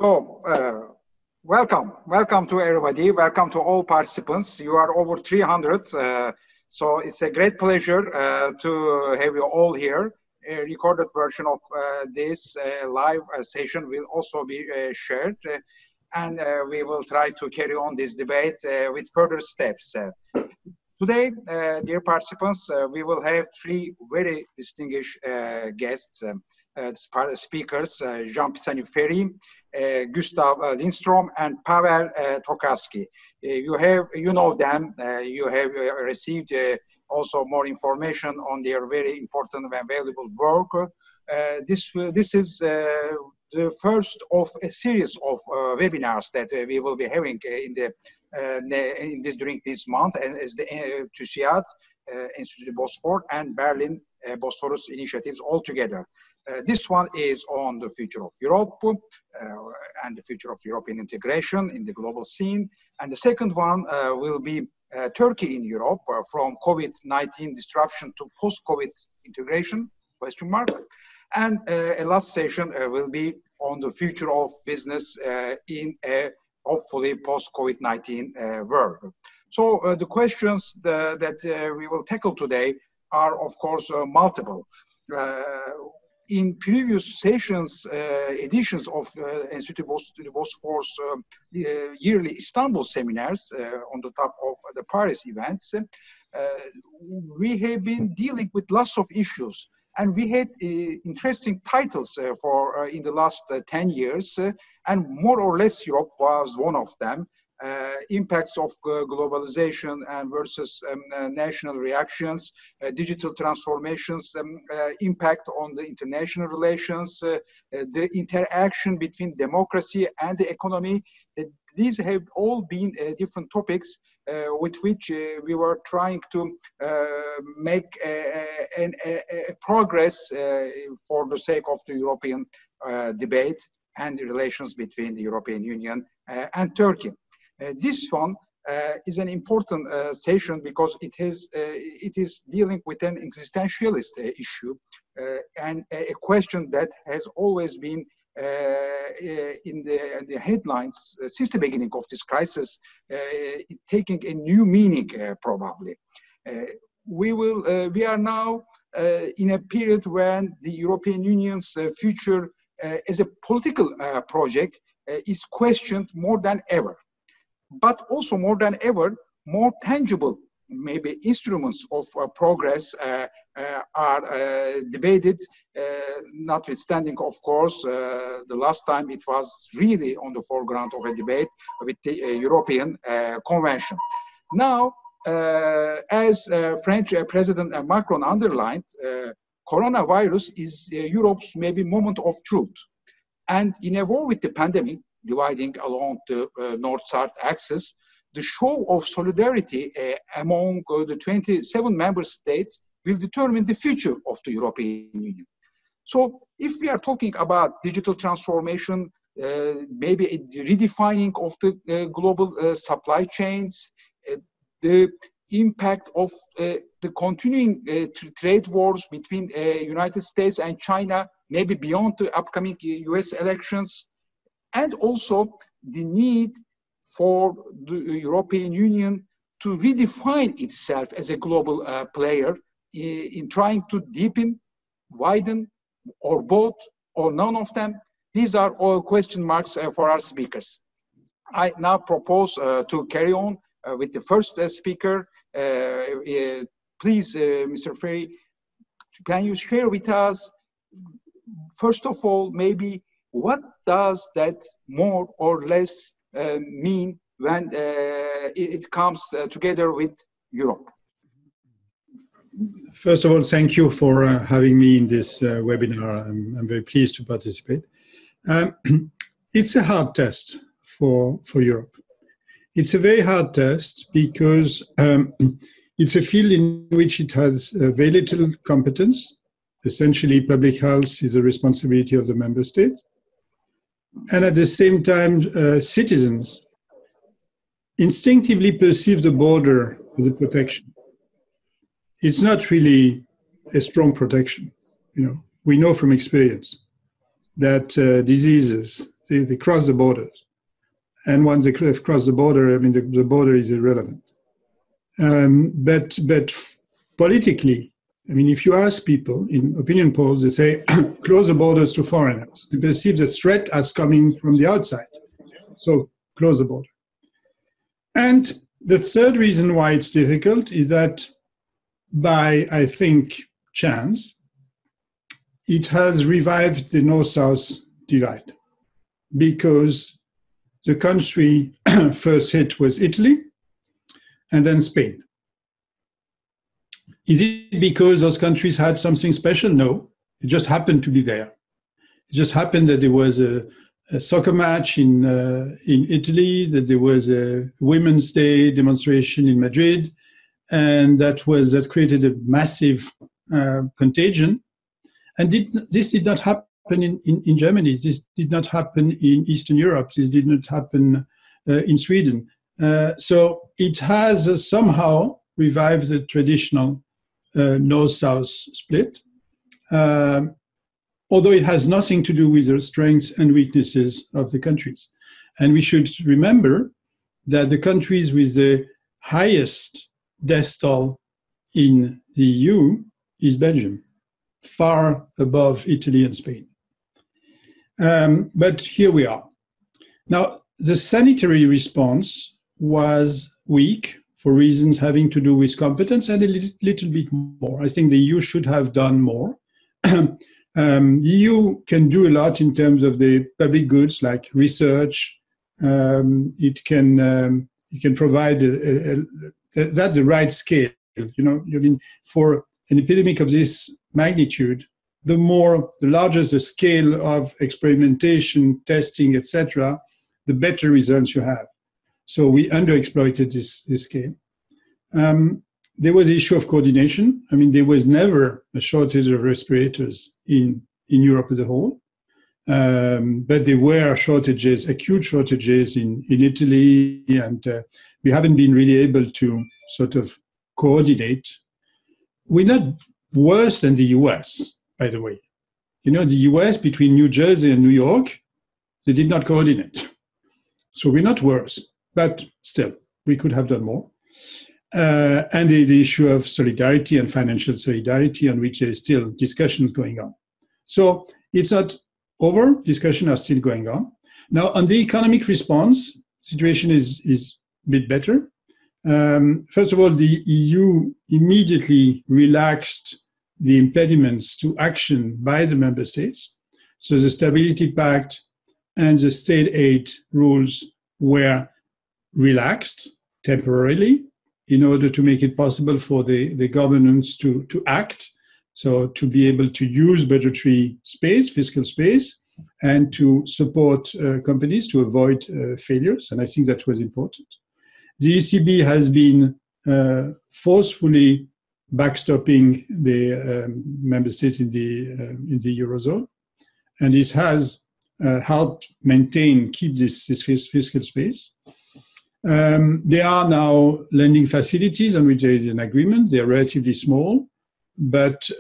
Welcome to everybody. Welcome to all participants. You are over 300, so it's a great pleasure to have you all here. A recorded version of this live session will also be shared, and we will try to carry on this debate with further steps. Today, dear participants, we will have three very distinguished guests, speakers, Jean Pisani-Ferry, Gustav Lindström, and Pavel Tokarski. You know them. You have received also more information on their very important and valuable work. This is the first of a series of webinars that we will be having during this month, as the TÜSİAD, Institute Bosphore, and Berlin Bosphorus initiatives all together. This one is on the future of Europe and the future of European integration in the global scene. And the second one will be Turkey in Europe, from COVID-19 disruption to post-COVID integration, question mark. And a last session will be on the future of business in a hopefully post-COVID-19 world. So the questions that we will tackle today are, of course, multiple. In previous sessions, editions of Institute Bosphorus yearly Istanbul seminars on the top of the Paris events, we have been dealing with lots of issues. And we had interesting titles for in the last 10 years, and more or less Europe was one of them. Impacts of globalization and versus national reactions, digital transformations, impact on the international relations, the interaction between democracy and the economy. These have all been different topics with which we were trying to make a progress for the sake of the European debate and the relations between the European Union and Turkey. This one is an important session because it is dealing with an existentialist issue and a question that has always been in the headlines since the beginning of this crisis, taking a new meaning probably. We are now in a period when the European Union's future as a political project is questioned more than ever. But also more than ever, more tangible, maybe instruments of progress are debated, notwithstanding, of course, the last time it was really on the foreground of a debate with the European Convention. Now, as French President Macron underlined, coronavirus is Europe's maybe moment of truth. And in a war with the pandemic, dividing along the north-south axis, the show of solidarity among the 27 member states will determine the future of the European Union. So if we are talking about digital transformation, maybe a redefining of the global supply chains, the impact of the continuing trade wars between United States and China, maybe beyond the upcoming US elections, and also the need for the European Union to redefine itself as a global player in trying to deepen, widen, or both, or none of them. These are all question marks for our speakers. I now propose to carry on with the first speaker. Please, Mr. Ferry, can you share with us, first of all, maybe what does that more or less mean when it comes together with Europe? First of all, thank you for having me in this webinar. I'm very pleased to participate. It's a hard test for Europe. It's a very hard test because it's a field in which it has very little competence. Essentially, public health is a responsibility of the member states. And at the same time, citizens instinctively perceive the border as a protection. It's not really a strong protection. We know from experience that diseases they cross the borders. And once they have crossed the border, I mean, the border is irrelevant. But politically, I mean, if you ask people in opinion polls, they say, close the borders to foreigners. They perceive the threat as coming from the outside. So close the border. And the third reason why it's difficult is that by, I think, chance, it has revived the North-South divide, because the country first hit was Italy and then Spain. Is it because those countries had something special? No, it just happened to be there. It just happened that there was a soccer match in Italy, that there was a Women's Day demonstration in Madrid, and that created a massive contagion. And this did not happen in Germany. This did not happen in Eastern Europe. This did not happen in Sweden. So it has somehow revived the traditional North-South split, although it has nothing to do with the strengths and weaknesses of the countries. And we should remember that the countries with the highest death toll in the EU is Belgium, far above Italy and Spain. But here we are. Now, the sanitary response was weak for reasons having to do with competence and a little bit more. I think the EU should have done more. EU can do a lot in terms of the public goods like research. It can provide that's the right scale. You know, I mean, for an epidemic of this magnitude, the larger the scale of experimentation, testing, etc., the better results you have. So we underexploited this scale. There was the issue of coordination. I mean, there was never a shortage of respirators in Europe as a whole. But there were shortages, acute shortages in Italy, and we haven't been really able to sort of coordinate. We're not worse than the US, by the way. You know, the US, between New Jersey and New York, they did not coordinate. So we're not worse, but still, we could have done more. And the issue of solidarity and financial solidarity, on which there is still discussions going on. So it's not over, discussions are still going on. Now, on the economic response, situation is a bit better. First of all, the EU immediately relaxed the impediments to action by the member states. So the Stability Pact and the state aid rules were relaxed temporarily in order to make it possible for the governments to act, so to be able to use budgetary space, fiscal space, and to support companies to avoid failures. And I think that was important. The ECB has been forcefully backstopping the member states in the Eurozone, and it has helped keep this fiscal space. There are now lending facilities on which there is an agreement. They are relatively small, but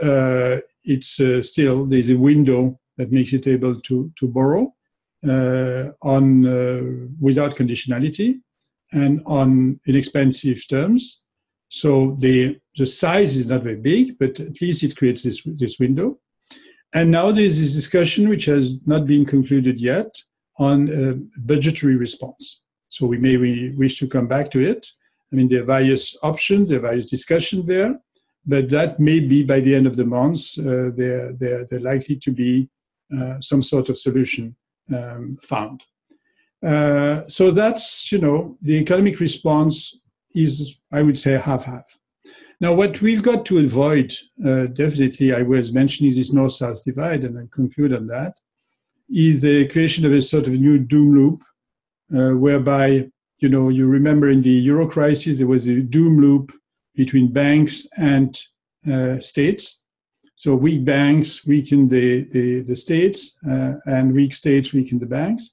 it's still, there's a window that makes it able to borrow without conditionality and on inexpensive terms. So the size is not very big, but at least it creates this window. And now there's this discussion, which has not been concluded yet, on budgetary response. So we may wish to come back to it. I mean, there are various options, there are various discussions there, but that may be by the end of the month, there likely to be some sort of solution found. So that's, the economic response is, I would say, half-half. Now, what we've got to avoid, definitely, I was mentioning this North-South divide, and I'll conclude on that, is the creation of a sort of new doom loop, whereby, you remember in the Euro crisis, there was a doom loop between banks and states. So weak banks weaken the states, and weak states weaken the banks.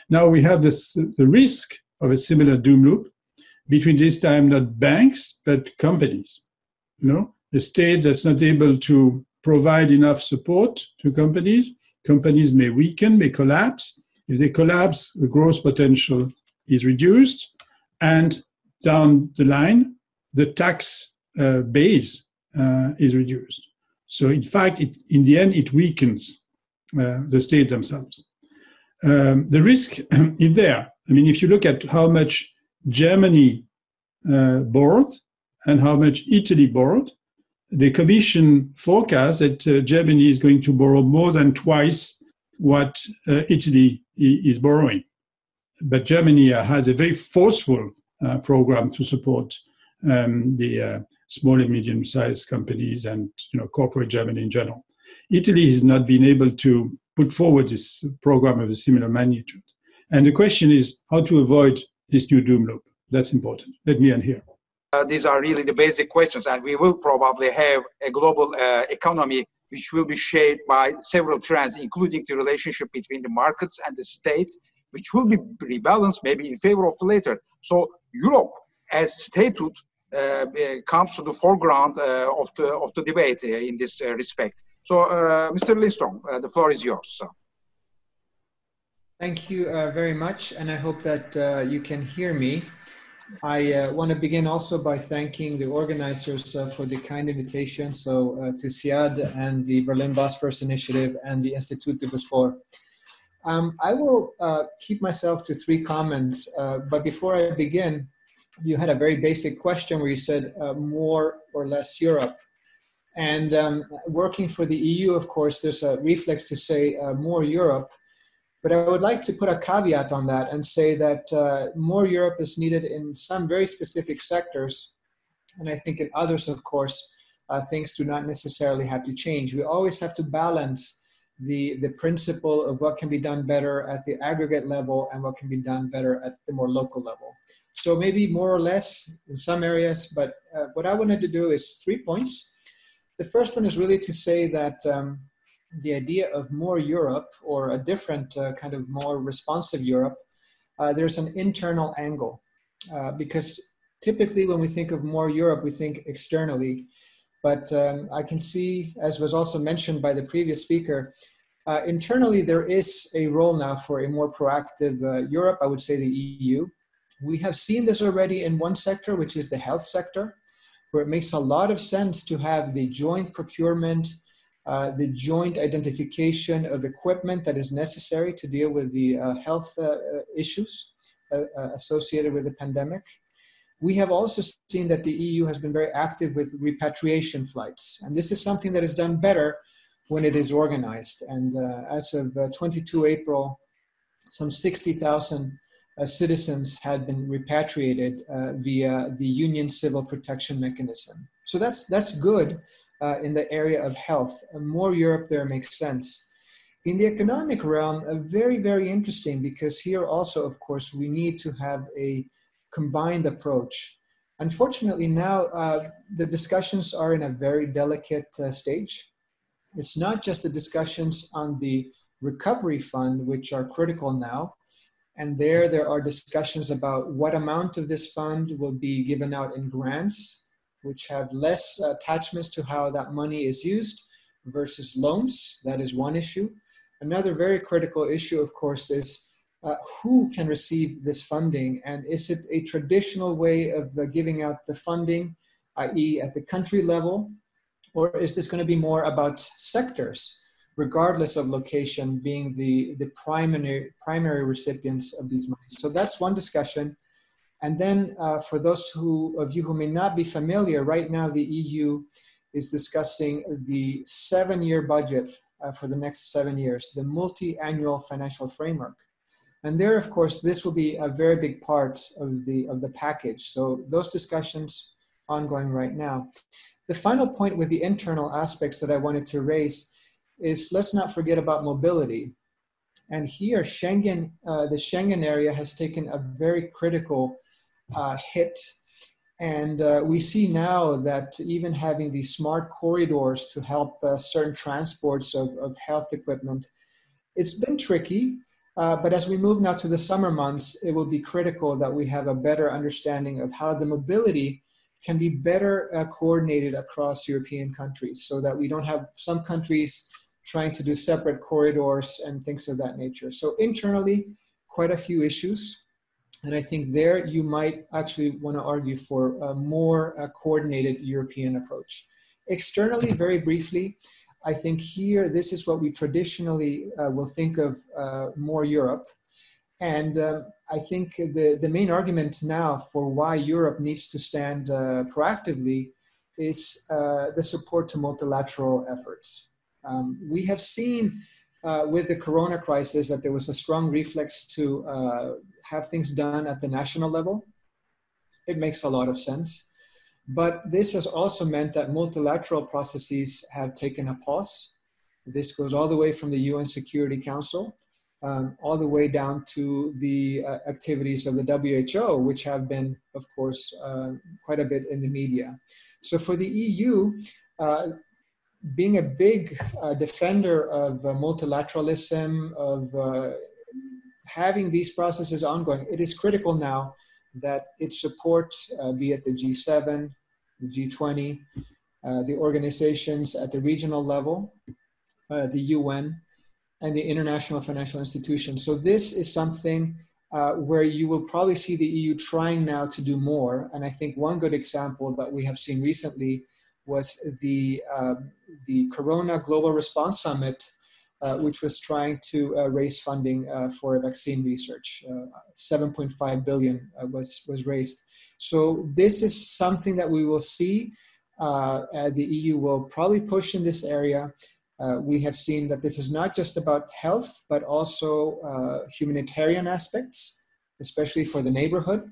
Now we have the risk of a similar doom loop between this time not banks, but companies. The state that's not able to provide enough support to companies may weaken, may collapse, If they collapse, the growth potential is reduced, and down the line, the tax base is reduced. So in fact, in the end, it weakens the state themselves. The risk is there. I mean, if you look at how much Germany borrowed and how much Italy borrowed, the Commission forecasts that Germany is going to borrow more than twice what Italy is borrowing. But Germany has a very forceful program to support the small and medium-sized companies and corporate Germany in general. Italy has not been able to put forward this program of a similar magnitude. And the question is how to avoid this new doom loop. That's important. Let me end here. These are really the basic questions, and we will probably have a global economy which will be shaped by several trends, including the relationship between the markets and the state, which will be rebalanced maybe in favor of the latter. So Europe as statehood comes to the foreground of the debate in this respect. So Mr. Lindström, the floor is yours. Thank you very much, and I hope that you can hear me. I want to begin also by thanking the organizers for the kind invitation, so to SIAD and the Berlin Bosphorus Initiative and the Institut du Bosphore. I will keep myself to 3 comments, but before I begin, you had a very basic question where you said more or less Europe. And working for the EU, of course, there's a reflex to say more Europe. But I would like to put a caveat on that and say that more Europe is needed in some very specific sectors. And I think in others, of course, things do not necessarily have to change. We always have to balance the principle of what can be done better at the aggregate level and what can be done better at the more local level. So maybe more or less in some areas, but what I wanted to do is 3 points. The first one is really to say that the idea of more Europe or a different kind of more responsive Europe, there's an internal angle because typically when we think of more Europe, we think externally. But I can see, as was also mentioned by the previous speaker, internally there is a role now for a more proactive Europe, I would say the EU. We have seen this already in one sector, which is the health sector, where it makes a lot of sense to have the joint procurement, the joint identification of equipment that is necessary to deal with the health issues associated with the pandemic. We have also seen that the EU has been very active with repatriation flights. And this is something that is done better when it is organized. And as of 22 April, some 60,000 citizens had been repatriated via the Union Civil Protection Mechanism. So that's good in the area of health. More Europe there makes sense. In the economic realm, very, very interesting, because here also, of course, we need to have a combined approach. Unfortunately, now the discussions are in a very delicate stage. It's not just the discussions on the recovery fund, which are critical now. And there are discussions about what amount of this fund will be given out in grants, which have less attachments to how that money is used versus loans. That is one issue. Another very critical issue, of course, is who can receive this funding, and is it a traditional way of giving out the funding, i.e. at the country level, or is this going to be more about sectors, regardless of location, being the primary recipients of these monies? So that's one discussion. And then for those of you who may not be familiar, right now the EU is discussing the 7-year budget for the next 7 years, the multi-annual financial framework. And there, of course, this will be a very big part of the package. So those discussions ongoing right now. The final point with the internal aspects that I wanted to raise is, let's not forget about mobility. And here, Schengen, the Schengen area has taken a very critical hit. And we see now that even having these smart corridors to help certain transports of health equipment, it's been tricky. But as we move now to the summer months, it will be critical that we have a better understanding of how the mobility can be better coordinated across European countries, so that we don't have some countries trying to do separate corridors and things of that nature. So internally, quite a few issues. And I think there you might actually want to argue for a more coordinated European approach. Externally, very briefly, I think here, this is what we traditionally will think of more Europe. And I think the main argument now for why Europe needs to stand proactively is the support to multilateral efforts. We have seen with the Corona crisis that there was a strong reflex to have things done at the national level. It makes a lot of sense. But this has also meant that multilateral processes have taken a pause. This goes all the way from the UN Security Council, all the way down to the activities of the WHO, which have been, of course, quite a bit in the media. So for the EU, being a big defender of multilateralism, of having these processes ongoing, it is critical now that it supports, be it the G7, the G20, the organizations at the regional level, the UN, and the international financial institutions. So this is something where you will probably see the EU trying now to do more. And I think one good example that we have seen recently was the Corona Global Response Summit, which was trying to raise funding for vaccine research. 7.5 billion was raised. So this is something that we will see. The EU will probably push in this area. We have seen that this is not just about health, but also humanitarian aspects, especially for the neighborhood.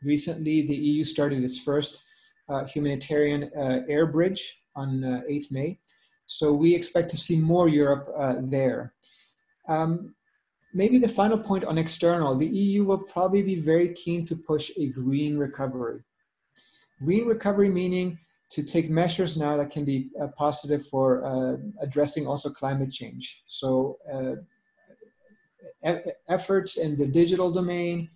Recently, the EU started its first humanitarian air bridge on 8 May. So we expect to see more Europe there. Maybe the final point on external, the EU will probably be very keen to push a green recovery. Green recovery meaning to take measures now that can be positive for addressing also climate change. So efforts in the digital domain,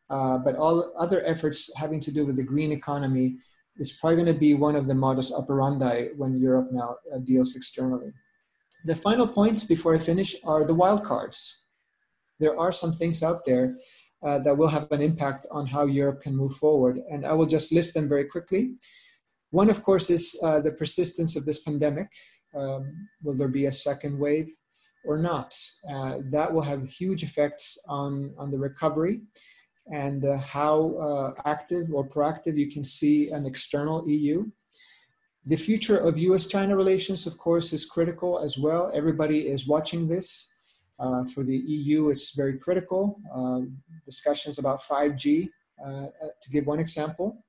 but all other efforts having to do with the green economy is probably going to be one of the modus operandi when Europe now deals externally. The final point before I finish are the wildcards. There are some things out there that will have an impact on how Europe can move forward, and I will just list them very quickly. One, of course, is the persistence of this pandemic. Will there be a second wave or not? That will have huge effects on the recovery and how active or proactive you can see an external EU. The future of US-China relations, of course, is critical as well. Everybody is watching this. For the EU, it's very critical. Discussions about 5G, to give one example.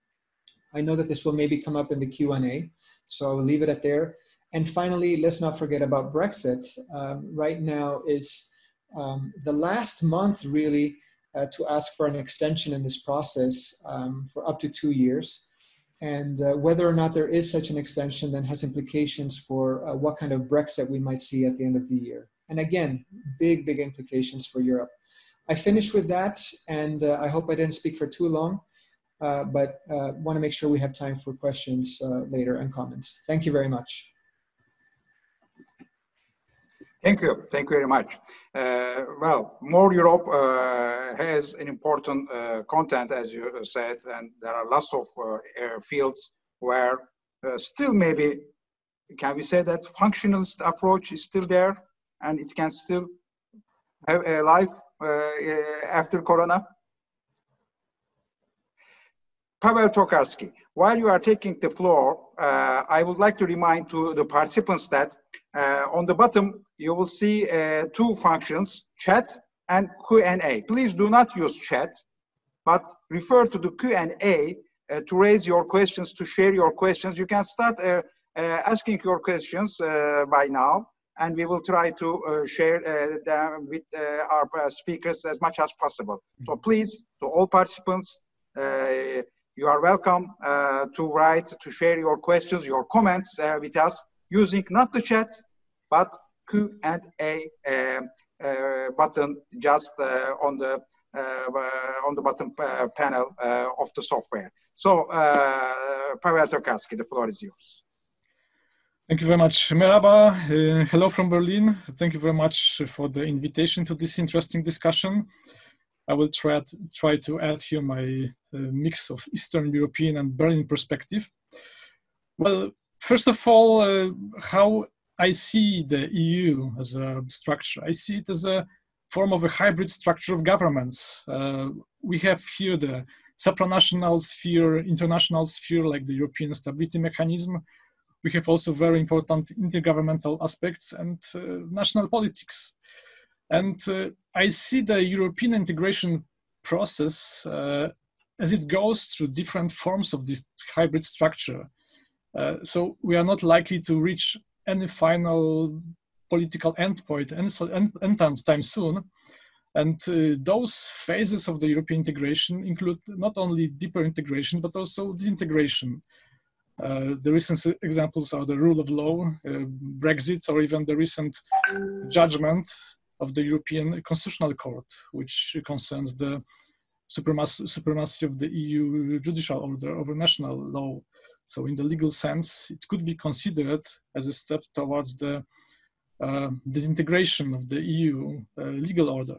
I know that this will maybe come up in the Q&A, so I will leave it at there. And finally, let's not forget about Brexit. Right now is the last month really to ask for an extension in this process for up to 2 years. And whether or not there is such an extension then has implications for what kind of Brexit we might see at the end of the year. And again, big, big implications for Europe. I finished with that, and I hope I didn't speak for too long, but want to make sure we have time for questions later and comments. Thank you very much. Thank you. Thank you very much. Well, More Europe has an important content, as you said, and there are lots of fields where still maybe, can we say that functionalist approach is still there and it can still have a life after Corona? Paweł Tokarski, while you are taking the floor, I would like to remind to the participants that on the bottom, you will see two functions, chat and Q&A. Please do not use chat, but refer to the Q&A to raise your questions, to share your questions. You can start asking your questions by now, and we will try to share them with our speakers as much as possible. So please, to all participants, you are welcome to write, to share your questions, your comments with us using not the chat, but Q&A button just on the bottom panel of the software. So, Paweł Tokarski, the floor is yours. Thank you very much. Merhaba, hello from Berlin. Thank you very much for the invitation to this interesting discussion. I will try to add here my mix of Eastern European and Berlin perspective. Well, first of all, how I see the EU as a structure. I see it as a form of a hybrid structure of governments. We have here the supranational sphere, international sphere, like the European Stability Mechanism. We have also very important intergovernmental aspects and national politics. And I see the European integration process as it goes through different forms of this hybrid structure. So we are not likely to reach any final political endpoint anytime soon. And those phases of the European integration include not only deeper integration, but also disintegration. The recent examples are the rule of law, Brexit, or even the recent judgment of the European Constitutional Court, which concerns the supremacy of the EU judicial order over national law. So in the legal sense, it could be considered as a step towards the disintegration of the EU legal order.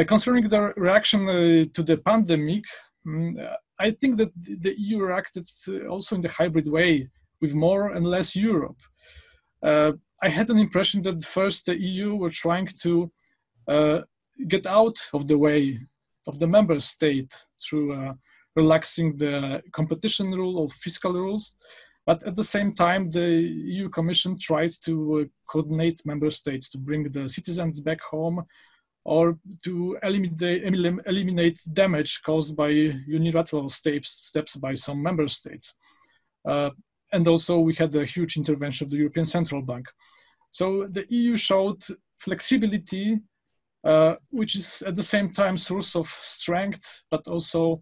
Concerning the reaction to the pandemic, I think that the EU reacted also in the hybrid way with more and less Europe. I had an impression that first the EU were trying to get out of the way of the member state through relaxing the competition rule or fiscal rules. But at the same time, the EU Commission tried to coordinate member states to bring the citizens back home or to eliminate damage caused by unilateral steps by some member states. And also we had a huge intervention of the European Central Bank. So the EU showed flexibility, which is at the same time source of strength, but also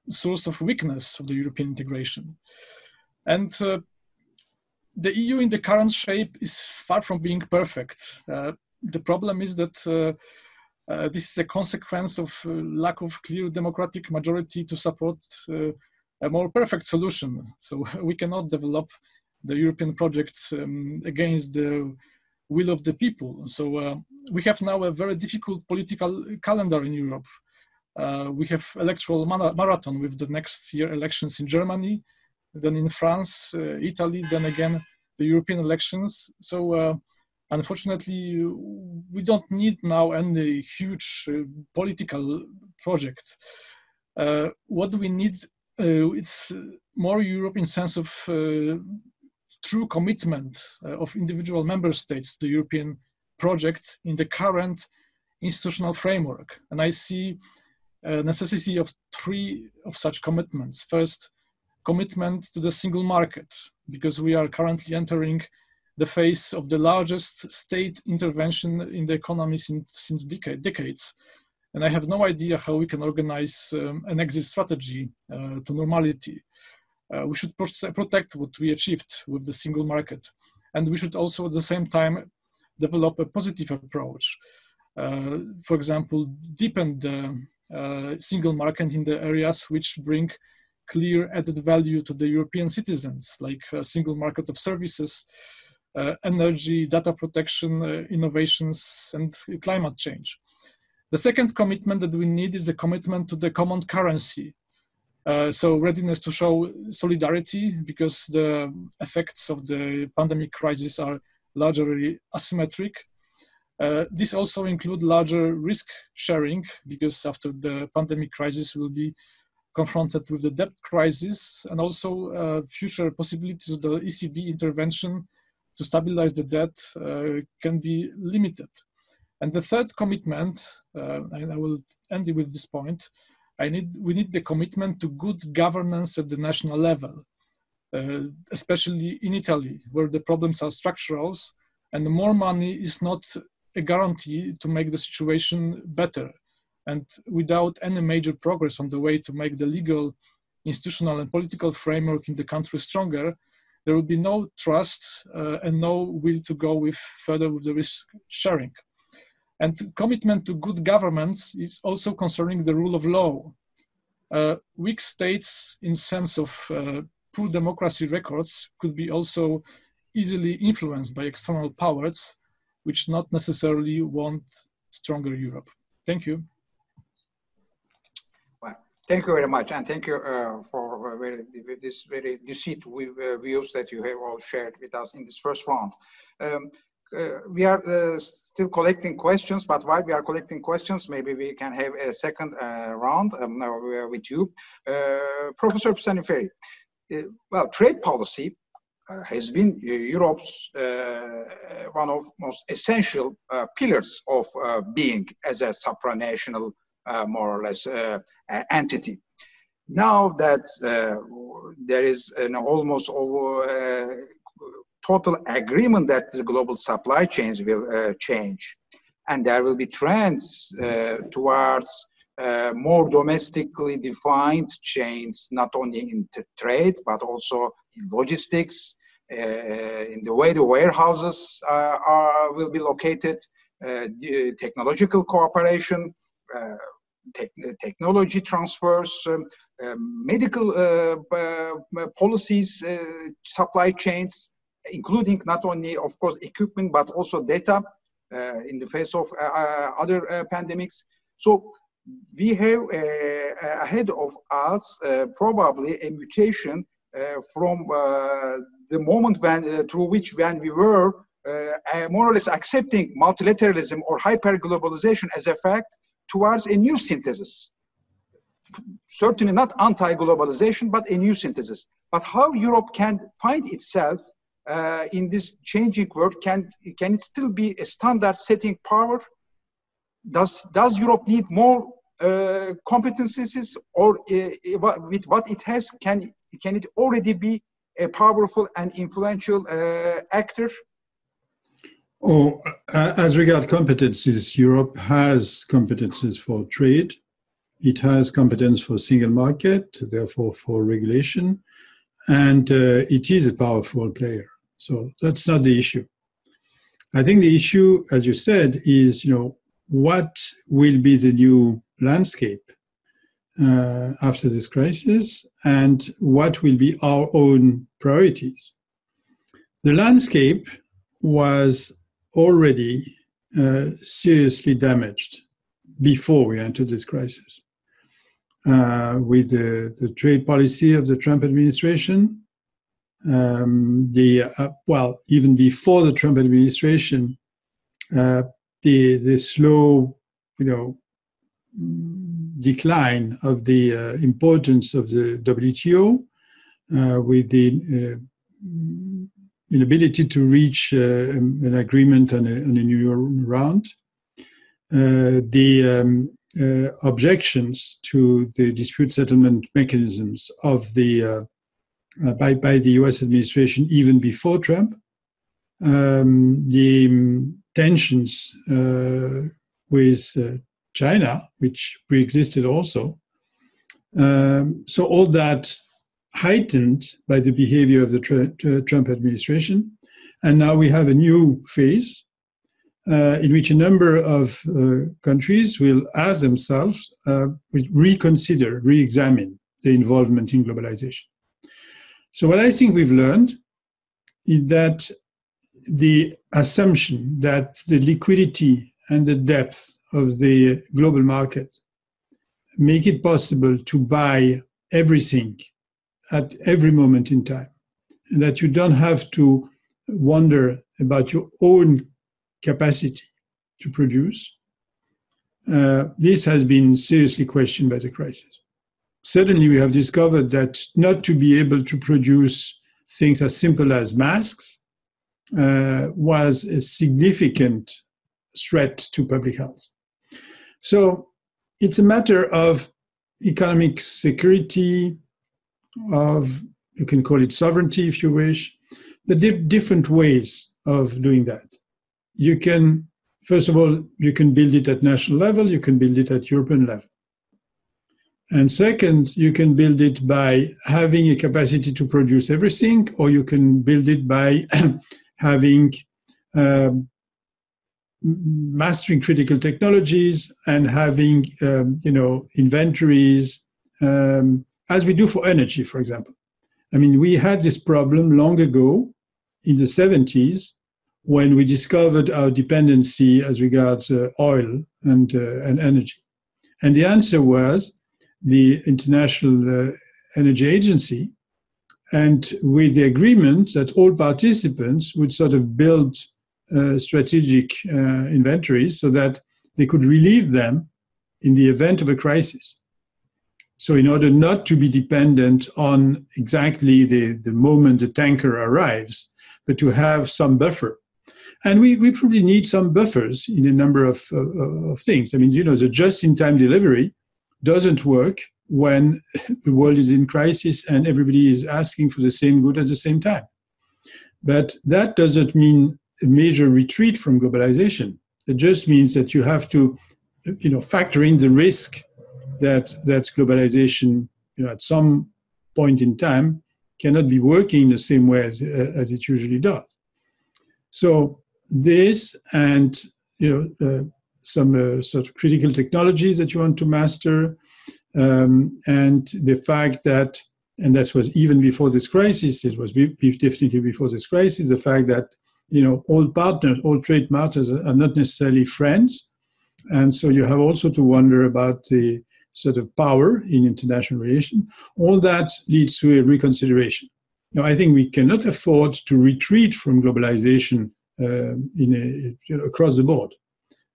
source of weakness of the European integration. And the EU in the current shape is far from being perfect. The problem is that this is a consequence of lack of clear democratic majority to support a more perfect solution. So we cannot develop the European project against the will of the people. So we have now a very difficult political calendar in Europe. We have electoral marathon with the next year elections in Germany, then in France, Italy, then again the European elections. So unfortunately, we don't need now any huge political project. What we need is more Europe in sense of true commitment of individual member states to the European project in the current institutional framework. And I see a necessity of three of such commitments. First, commitment to the single market, because we are currently entering the phase of the largest state intervention in the economy since decades. And I have no idea how we can organize an exit strategy to normality. We should protect what we achieved with the single market. And we should also at the same time develop a positive approach. For example, deepen the single market in the areas which bring clear added value to the European citizens, like a single market of services, energy, data protection, innovations, and climate change. The second commitment that we need is a commitment to the common currency. So readiness to show solidarity, because the effects of the pandemic crisis are largely asymmetric. This also includes larger risk sharing, because after the pandemic crisis we'll be confronted with the debt crisis, and also future possibilities of the ECB intervention to stabilize the debt can be limited. And the third commitment, and I will end with this point, we need the commitment to good governance at the national level, especially in Italy, where the problems are structural, and more money is not a guarantee to make the situation better. And without any major progress on the way to make the legal, institutional, and political framework in the country stronger, there will be no trust and no will to go further with the risk sharing. And commitment to good governance is also concerning the rule of law. Weak states in sense of poor democracy records could be also easily influenced by external powers, which not necessarily want stronger Europe. Thank you. Well, thank you very much, and thank you for this very lucid views that you have all shared with us in this first round. We are still collecting questions, but while we are collecting questions, maybe we can have a second round with you. Professor Pisani-Ferry, well, trade policy has been Europe's one of most essential pillars of being as a supranational, more or less, entity. Now that there is an almost total agreement that the global supply chains will change, and there will be trends towards more domestically defined chains, not only in trade, but also in logistics, in the way the warehouses will be located, technological cooperation, technology transfers, medical policies, supply chains, including not only, of course, equipment, but also data in the face of other pandemics. So we have ahead of us probably a mutation from the moment through which we were more or less accepting multilateralism or hyper-globalization as a fact towards a new synthesis. Certainly not anti-globalization, but a new synthesis. But how Europe can find itself in this changing world, can it still be a standard-setting power? Does Europe need more competencies, or with what it has, can it already be a powerful and influential actor? Oh, as regard competencies, Europe has competencies for trade. It has competence for single market, therefore for regulation, and it is a powerful player. So that's not the issue. I think the issue, as you said, is what will be the new landscape after this crisis, and what will be our own priorities. The landscape was already seriously damaged before we entered this crisis, with the trade policy of the Trump administration. Even before the Trump administration, the slow, decline of the importance of the WTO, with the inability to reach an agreement on a new round, the objections to the dispute settlement mechanisms of the by the U.S. administration even before Trump, the tensions with China, which pre-existed also. So all that heightened by the behavior of the Trump administration. And now we have a new phase in which a number of countries will ask themselves, reconsider, re-examine their involvement in globalization. So what I think we've learned is that the assumption that the liquidity and the depth of the global market make it possible to buy everything at every moment in time, and that you don't have to wonder about your own capacity to produce, this has been seriously questioned by the crisis. Certainly, we have discovered that not to be able to produce things as simple as masks was a significant threat to public health. So it's a matter of economic security, of, you can call it sovereignty if you wish, but different ways of doing that. You can, first of all, you can build it at national level, you can build it at European level. And second, you can build it by having a capacity to produce everything, or you can build it by having mastering critical technologies and having inventories, as we do for energy, for example. I mean, we had this problem long ago in the 70s when we discovered our dependency as regards oil and energy. And the answer was the International Energy Agency, and with the agreement that all participants would sort of build strategic inventories so that they could relieve them in the event of a crisis. So in order not to be dependent on exactly the moment the tanker arrives, but to have some buffer. And we probably need some buffers in a number of things. I mean, you know, the just-in-time delivery doesn't work when the world is in crisis and everybody is asking for the same good at the same time. But that doesn't mean a major retreat from globalization. It just means that you have to, you know, factor in the risk that globalization, you know, at some point in time cannot be working the same way as it usually does. So this and, you know, some sort of critical technologies that you want to master, and the fact that, and that was even before this crisis, it was definitely before this crisis, the fact that, you know, all partners, all trade partners are not necessarily friends. And so you have also to wonder about the sort of power in international relations. All that leads to a reconsideration. Now, I think we cannot afford to retreat from globalization across the board.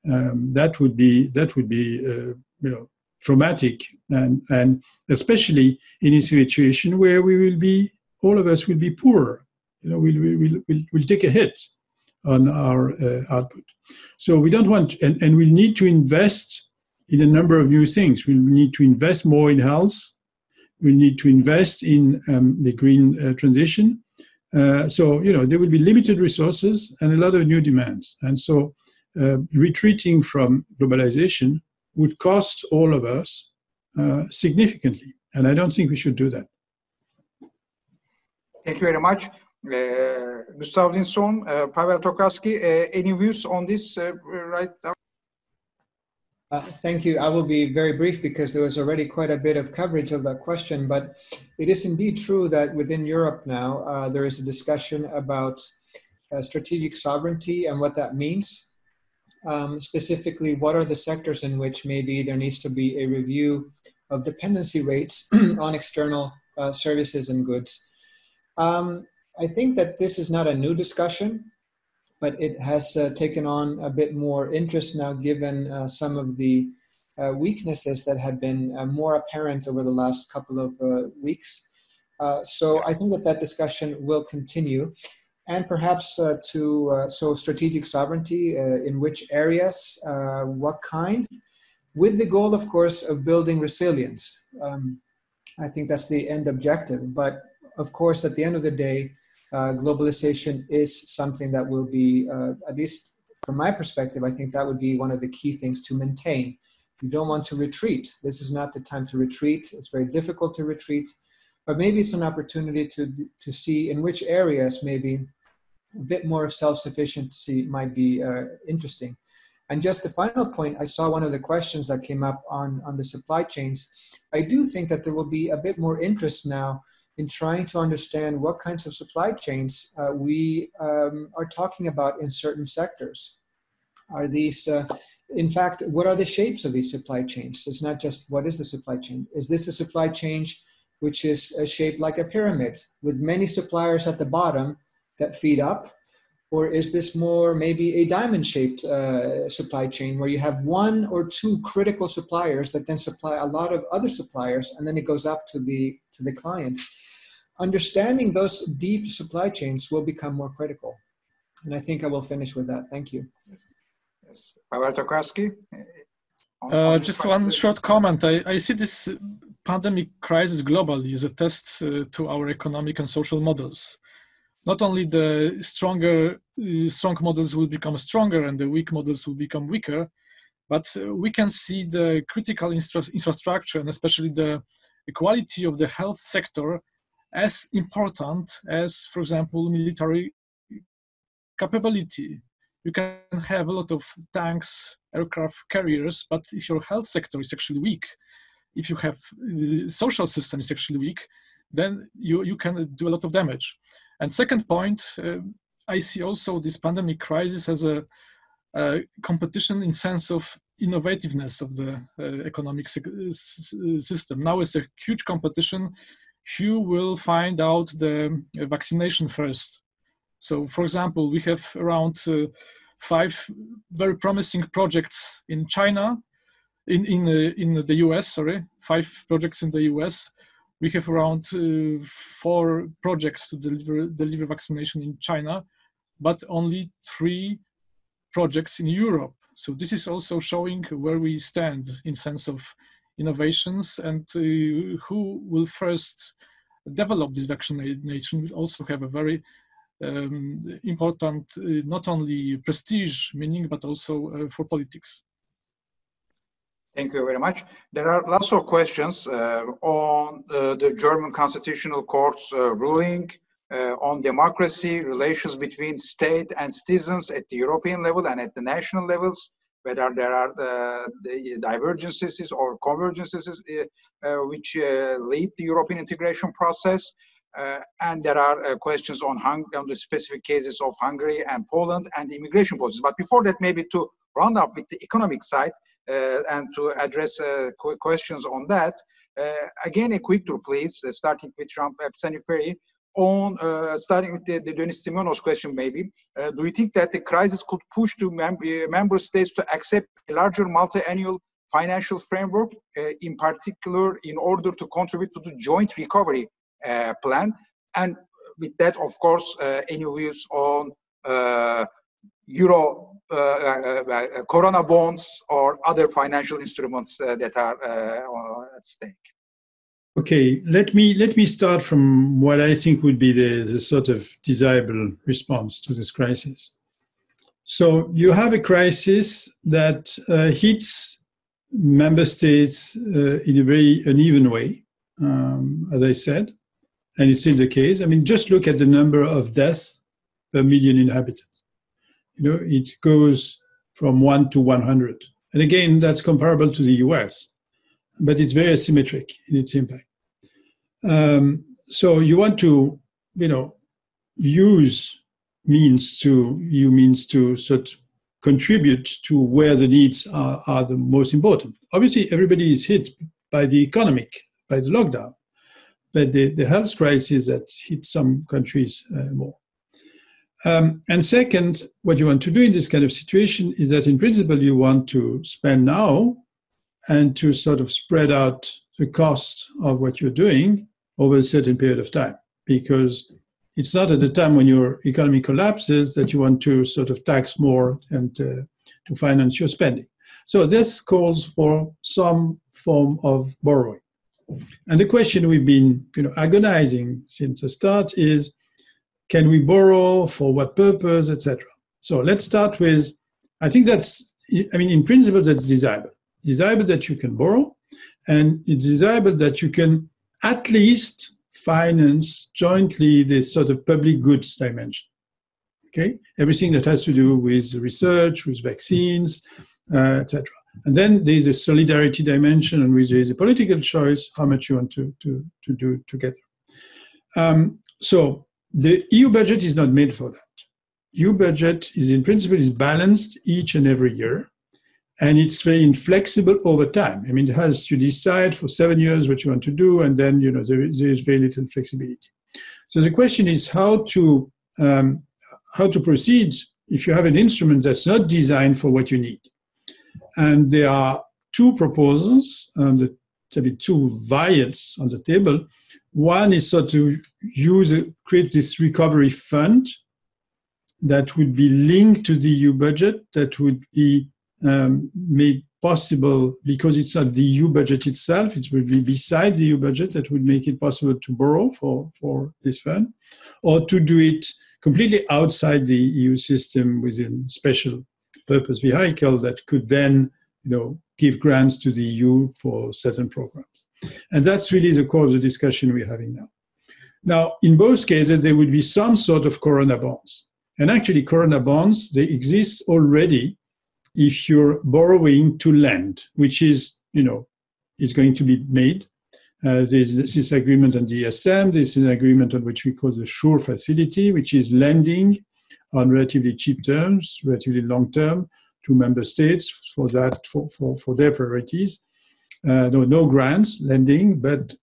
That would be you know, traumatic, and especially in a situation where we will be, all of us will be poorer. You know, we'll take a hit on our output. So we don't want, and we need to invest in a number of new things. We need to invest more in health. We need to invest in the green transition. So, you know, there will be limited resources and a lot of new demands. And so retreating from globalization would cost all of us significantly. And I don't think we should do that. Thank you very much. Gustav Lindström, Pavel Tokarski, any views on this right now? Thank you. I will be very brief because there was already quite a bit of coverage of that question, but it is indeed true that within Europe now, there is a discussion about strategic sovereignty and what that means. Specifically, what are the sectors in which maybe there needs to be a review of dependency rates on external services and goods. I think that this is not a new discussion, but it has taken on a bit more interest now given some of the weaknesses that had been more apparent over the last couple of weeks. So I think that discussion will continue, and perhaps so strategic sovereignty, in which areas, what kind, with the goal, of course, of building resilience. I think that's the end objective, but of course, at the end of the day, globalization is something that will be, at least from my perspective, I think that would be one of the key things to maintain. You don't want to retreat. This is not the time to retreat. It's very difficult to retreat, but maybe it's an opportunity to see in which areas maybe a bit more of self-sufficiency might be interesting. And just a final point, I saw one of the questions that came up on the supply chains. I do think that there will be a bit more interest now in trying to understand what kinds of supply chains we are talking about in certain sectors. Are these, in fact, what are the shapes of these supply chains? It's not just what is the supply chain. Is this a supply chain which is shaped like a pyramid with many suppliers at the bottom that feed up? Or is this more maybe a diamond-shaped supply chain where you have one or two critical suppliers that then supply a lot of other suppliers, and then it goes up to the client? Understanding those deep supply chains will become more critical. And I think I will finish with that. Thank you. Yes. Pavel Tokarski? Just one short comment. I see this pandemic crisis globally as a test to our economic and social models. Not only the strong models will become stronger and the weak models will become weaker, but we can see the critical infrastructure and especially the quality of the health sector as important as, for example, military capability. You can have a lot of tanks, aircraft carriers, but if your health sector is actually weak, if you have the social system is actually weak, then you can do a lot of damage. And second point, I see also this pandemic crisis as a competition in sense of innovativeness of the economic system. Now it's a huge competition. Who will find out the vaccination first? So, for example, we have around 5 very promising projects in China, in the US. Sorry, 5 projects in the US. We have around 4 projects to deliver vaccination in China, but only 3 projects in Europe. So this is also showing where we stand in sense of innovations, and who will first develop this vaccination will also have a very important, not only prestige meaning, but also for politics. Thank you very much. There are lots of questions on the German Constitutional Court's ruling on democracy, relations between state and citizens at the European level and at the national levels, whether there are the divergences or convergences which lead the European integration process. And there are questions on the specific cases of Hungary and Poland and the immigration policies. But before that, maybe to round up with the economic side and to address questions on that, again, a quick tour, please, starting with Representative Ferry. Starting with the Denis Simonos question, maybe, do you think that the crisis could push to member states to accept a larger multi-annual financial framework, in particular, in order to contribute to the joint recovery plan? And with that, of course, any views on Euro Corona bonds or other financial instruments that are at stake? Okay, let me start from what I think would be the sort of desirable response to this crisis. So you have a crisis that hits member states in a very uneven way, as I said, and it's still the case. I mean, just look at the number of deaths per million inhabitants. You know, it goes from 1 to 100. And again, that's comparable to the US, but it's very asymmetric in its impact. So you want to, use means to sort of contribute to where the needs are the most important. Obviously, everybody is hit by the lockdown, but the health crisis that hit some countries more. And second, what you want to do in this kind of situation is that in principle, you want to spend now and to sort of spread out the cost of what you're doing over a certain period of time, because it's not at the time when your economy collapses that you want to sort of tax more and to finance your spending. So this calls for some form of borrowing. And the question we've been agonizing since the start is, can we borrow, for what purpose, etc. So let's start with, I think in principle, that's desirable. Desirable that you can borrow, and it's desirable that you can at least finance jointly this sort of public goods dimension. Okay, everything that has to do with research, with vaccines, etc. And then there's a solidarity dimension, in which there is a political choice how much you want to do together. So the EU budget is not made for that. EU budget is, in principle, is balanced each and every year, and it's very inflexible over time. I mean, it has to decide for 7 years what you want to do, and then there is very little flexibility. So the question is how to proceed if you have an instrument that's not designed for what you need. And there are 2 proposals, two variants on the table. One is sort of create this recovery fund that would be linked to the EU budget, that would be made possible because it's not the EU budget itself, it will be beside the EU budget, that would make it possible to borrow for this fund, or to do it completely outside the EU system within special purpose vehicle that could then give grants to the EU for certain programs. And that's really the core of the discussion we're having now. Now, in both cases, there would be some sort of Corona bonds. And actually, Corona bonds, they exist already if you're borrowing to lend, which is, is going to be made. There's this agreement on the ESM. There's an agreement on which we call the SURE facility, which is lending on relatively cheap terms, relatively long term, to member states for their priorities. No grants, lending, but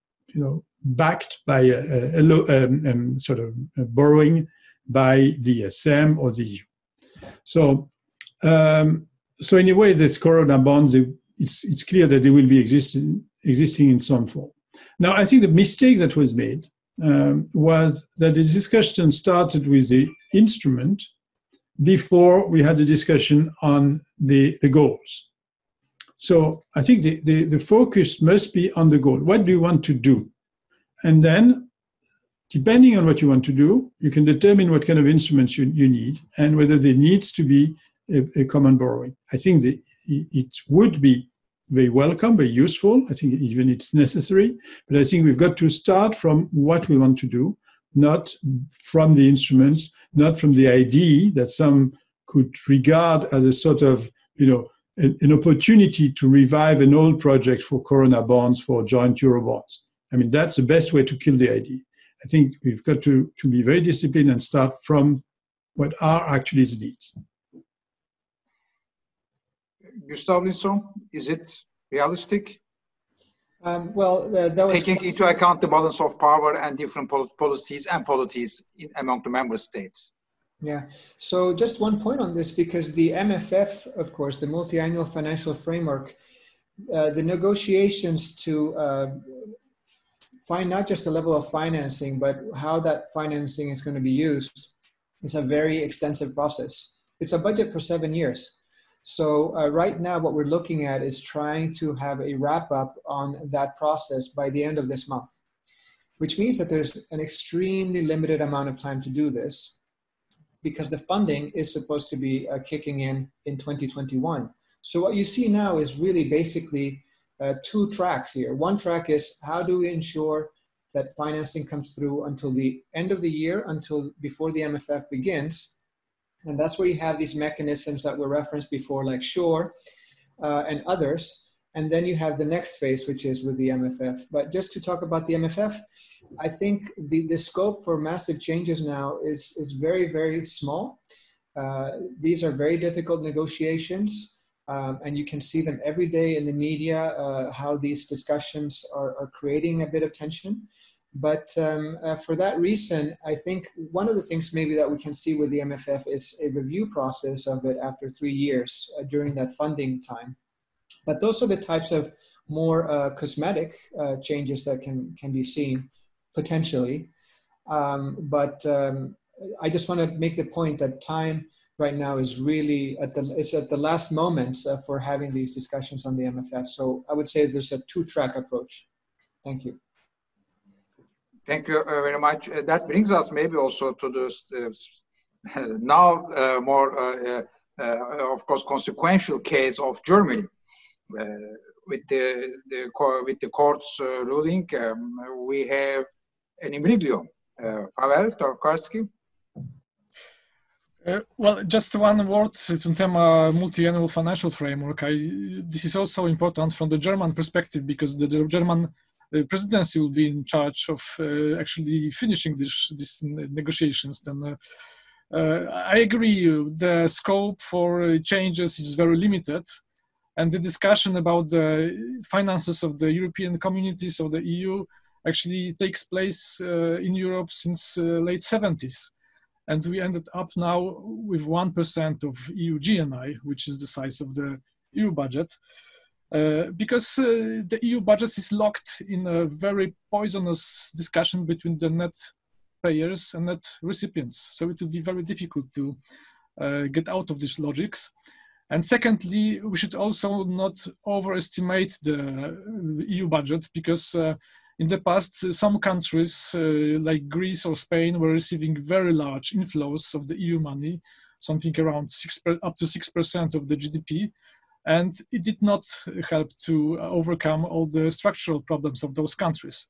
backed by a sort of borrowing by the ESM or the EU. So anyway, this Corona bonds, it's clear that they will be existing in some form. Now, I think the mistake that was made was that the discussion started with the instrument before we had a discussion on the goals. So I think the focus must be on the goal. What do you want to do? And then, depending on what you want to do, you can determine what kind of instruments you need and whether there needs to be a common borrowing. I think that it would be very welcome, very useful. I think even it's necessary. But I think we've got to start from what we want to do, not from the instruments, not from the idea that some could regard as a sort of, an opportunity to revive an old project for Corona bonds, for joint Euro bonds. I mean, that's the best way to kill the idea. I think we've got to be very disciplined and start from what are actually the needs. Gustave Louison, is it realistic? That was taking into account the balance of power and different policies and polities among the member states. Yeah, so just one point on this, because the MFF, of course, the multi-annual financial framework, the negotiations to find not just the level of financing, but how that financing is going to be used is a very extensive process. It's a budget for 7 years. So right now, what we're looking at is trying to have a wrap up on that process by the end of this month, which means that there's an extremely limited amount of time to do this, because the funding is supposed to be kicking in 2021. So what you see now is really basically two tracks here. One track is how do we ensure that financing comes through until the end of the year, until before the MFF begins. And that's where you have these mechanisms that were referenced before, like SURE and others. And then you have the next phase, which is with the MFF. But just to talk about the MFF, I think the scope for massive changes now is very, very small. These are very difficult negotiations. And you can see them every day in the media, how these discussions are creating a bit of tension. But for that reason, I think one of the things maybe that we can see with the MFF is a review process of it after 3 years during that funding time. But those are the types of more cosmetic changes that can be seen potentially. I just want to make the point that time right now is really at the last moments for having these discussions on the MFF. So I would say there's a two-track approach. Thank you. Thank you very much. That brings us maybe also to this now more, of course, consequential case of Germany. With the court's ruling, we have an imbroglio. Pavel Tokarski. Well, just one word to tema multi-annual financial framework. This is also important from the German perspective, because the German presidency will be in charge of actually finishing these negotiations. Then I agree, the scope for changes is very limited. And the discussion about the finances of the European communities of the EU actually takes place in Europe since late 70s. And we ended up now with 1% of EU GNI, which is the size of the EU budget. Because the EU budget is locked in a very poisonous discussion between the net payers and net recipients. So it will be very difficult to get out of these logics. And secondly, we should also not overestimate the EU budget, because in the past, some countries like Greece or Spain were receiving very large inflows of the EU money, something around up to 6% of the GDP. And it did not help to overcome all the structural problems of those countries.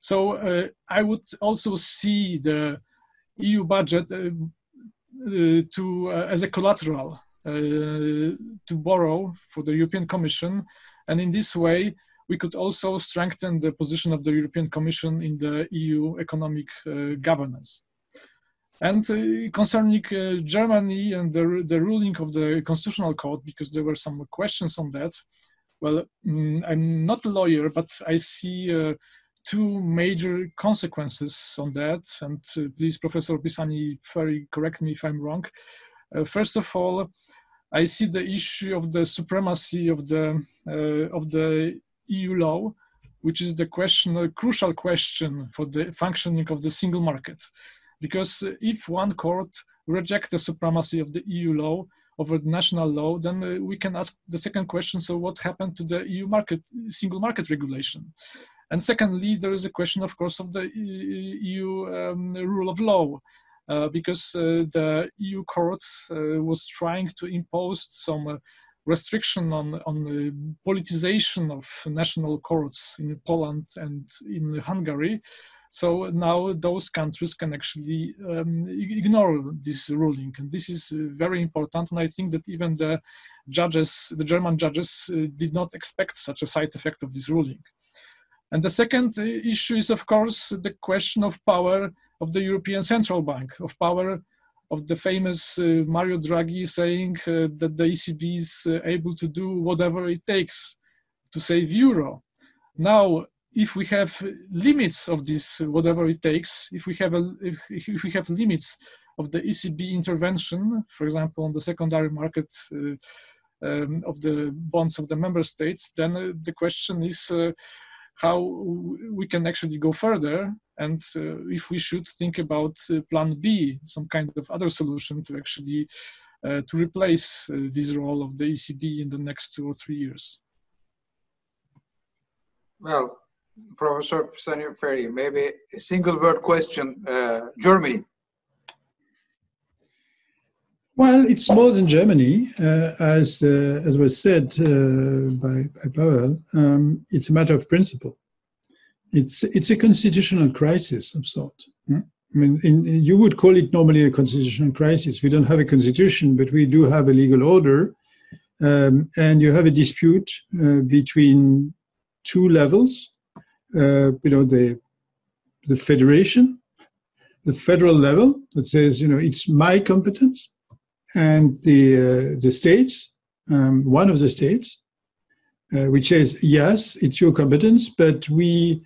So I would also see the EU budget as a collateral to borrow for the European Commission. And in this way, we could also strengthen the position of the European Commission in the EU economic governance. And concerning Germany and the ruling of the Constitutional Court, because there were some questions on that, well, I'm not a lawyer, but I see two major consequences on that. And please, Professor Pisani, very correct me if I'm wrong. First of all, I see the issue of the supremacy of the EU law, which is the question, a crucial question for the functioning of the single market. Because if one court rejects the supremacy of the EU law over the national law, then we can ask the second question, so what happened to the EU single market regulation? And secondly, there is a question, of course, of the EU rule of law, because the EU court was trying to impose some restriction on the politicization of national courts in Poland and in Hungary. So now those countries can actually ignore this ruling. And this is very important. And I think that even the judges, the German judges, did not expect such a side effect of this ruling. And the second issue is, of course, the question of power of the European Central Bank, of power of the famous Mario Draghi saying that the ECB is able to do whatever it takes to save euro. Now, if we have limits of this, whatever it takes, if we have limits of the ECB intervention, for example, on the secondary market of the bonds of the member states, then the question is how we can actually go further, and if we should think about plan B, some kind of other solution to actually to replace this role of the ECB in the next 2 or 3 years. Well, Professor Pisani-Ferry, maybe a single word question, Germany. Well, it's more than Germany, as was said by Pavel. It's a matter of principle. It's a constitutional crisis of sort. I mean, you would call it normally a constitutional crisis. We don't have a constitution, but we do have a legal order, and you have a dispute between two levels. The federation, the federal level that says, it's my competence, and the states, one of the states, which says, yes, it's your competence, but we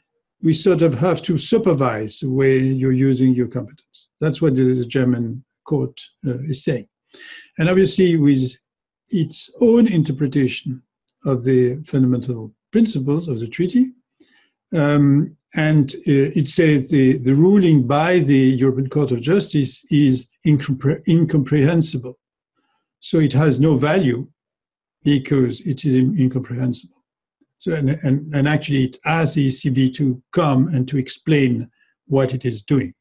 sort of have to supervise the way you're using your competence. That's what the German court is saying. And obviously, with its own interpretation of the fundamental principles of the treaty, and it says the ruling by the European Court of Justice is incomprehensible. So it has no value because it is incomprehensible. So and actually it asks the ECB to come and to explain what it is doing,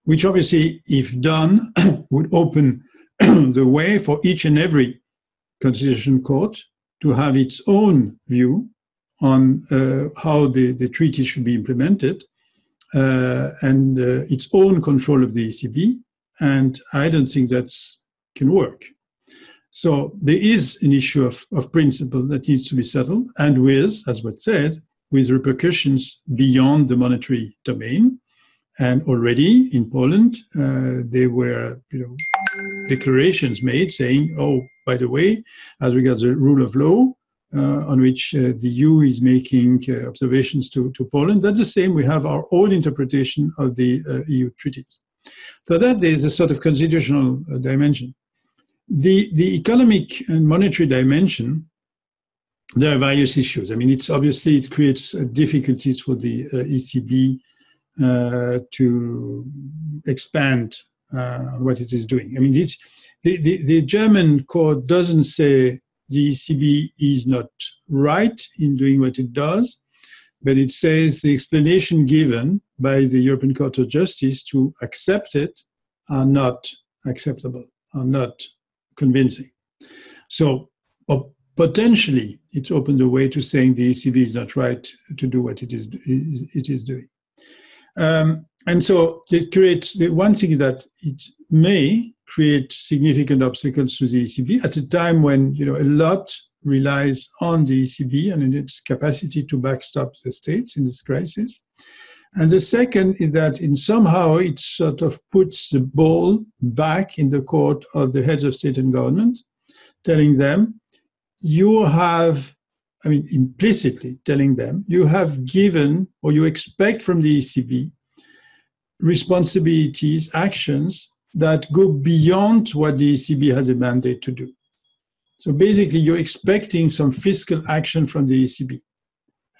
which obviously, if done, would open the way for each and every constitutional court to have its own view on how the treaty should be implemented, and its own control of the ECB, and I don't think that can work. So there is an issue of principle that needs to be settled, and with, as was said, with repercussions beyond the monetary domain. And already in Poland, there were declarations made saying, oh, by the way, as regards the rule of law, on which the EU is making observations to Poland. That's the same. We have our own interpretation of the EU treaties. So that is a sort of constitutional dimension. The economic and monetary dimension, there are various issues. I mean, it creates difficulties for the ECB to expand on what it is doing. I mean, the German court doesn't say the ECB is not right in doing what it does, but it says the explanation given by the European Court of Justice to accept it are not acceptable, are not convincing. So potentially it opened the way to saying the ECB is not right to do what it is doing. And so it creates, the one thing that it may create significant obstacles to the ECB at a time when a lot relies on the ECB and in its capacity to backstop the states in this crisis. And the second is that in somehow it sort of puts the ball back in the court of the heads of state and government, telling them, you have, I mean, implicitly telling them, you have given or you expect from the ECB responsibilities, actions that go beyond what the ECB has a mandate to do. So basically, you're expecting some fiscal action from the ECB.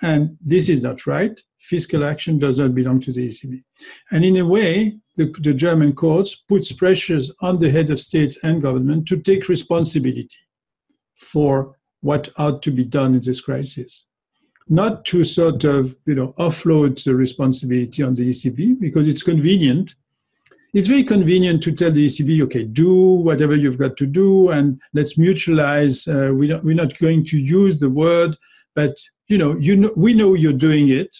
And this is not right. Fiscal action does not belong to the ECB. And in a way, the German courts puts pressures on the head of state and government to take responsibility for what ought to be done in this crisis. Not to sort of, offload the responsibility on the ECB because it's convenient. It's very convenient to tell the ECB, okay, do whatever you've got to do and let's mutualize. We're not going to use the word, but we know you're doing it.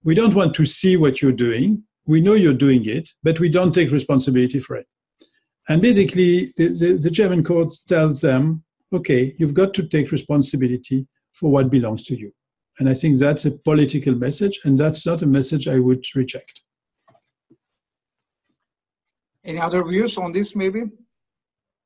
We don't want to see what you're doing. We know you're doing it, but we don't take responsibility for it. And basically, the German court tells them, okay, you've got to take responsibility for what belongs to you. And I think that's a political message, and that's not a message I would reject. Any other views on this, maybe?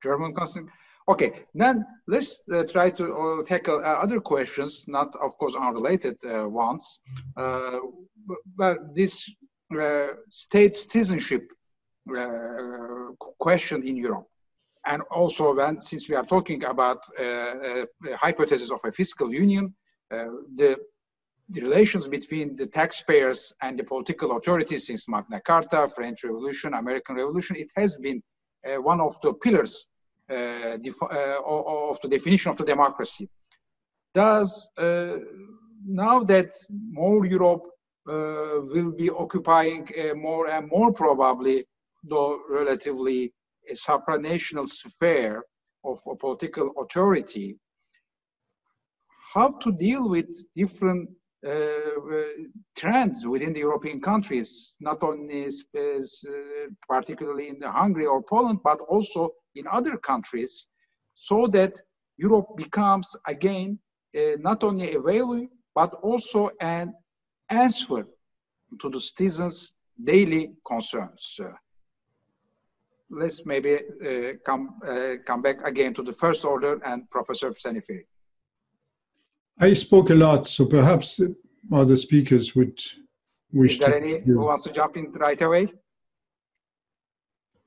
German Constitution? Okay, then let's try to tackle other questions, not, of course, unrelated ones. But this state citizenship question in Europe. And also, since we are talking about a hypothesis of a fiscal union, the relations between the taxpayers and the political authorities since Magna Carta, French Revolution, American Revolution, it has been one of the pillars of the definition of the democracy. Does, now that more Europe will be occupying more and more probably, though relatively a supranational sphere of political authority, how to deal with different trends within the European countries, not only particularly in Hungary or Poland, but also in other countries, so that Europe becomes again not only a value, but also an answer to the citizens' daily concerns. Let's maybe come back again to the first order and Professor Seniferi. I spoke a lot, so perhaps other speakers would wish to. Is there any who wants to jump in right away?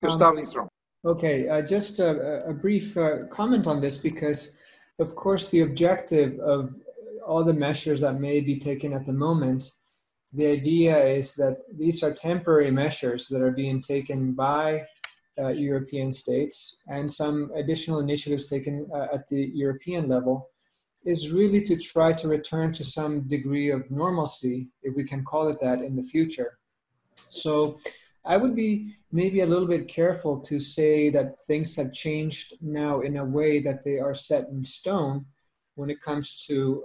Gustav Lindström. Okay, just a brief comment on this, because of course the objective of all the measures that may be taken at the moment, the idea is that these are temporary measures that are being taken by European states, and some additional initiatives taken at the European level, is really to try to return to some degree of normalcy, if we can call it that, in the future. So I would be maybe a little bit careful to say that things have changed now in a way that they are set in stone when it comes to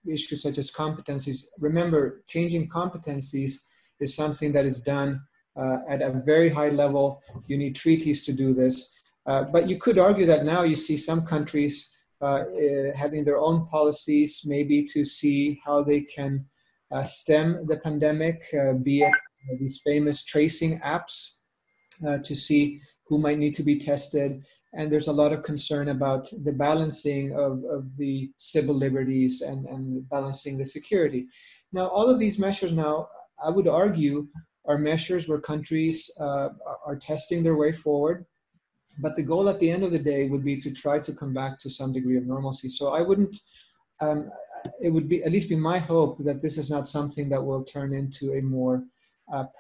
issues such as competencies. Remember, changing competencies is something that is done at a very high level. You need treaties to do this. But you could argue that now you see some countries having their own policies, maybe to see how they can stem the pandemic, be it these famous tracing apps to see who might need to be tested. And there's a lot of concern about the balancing of the civil liberties and balancing the security. Now, all of these measures now, I would argue, are measures where countries are testing their way forward. But the goal at the end of the day would be to try to come back to some degree of normalcy. So I wouldn't, it would be, at least be my hope, that this is not something that will turn into a more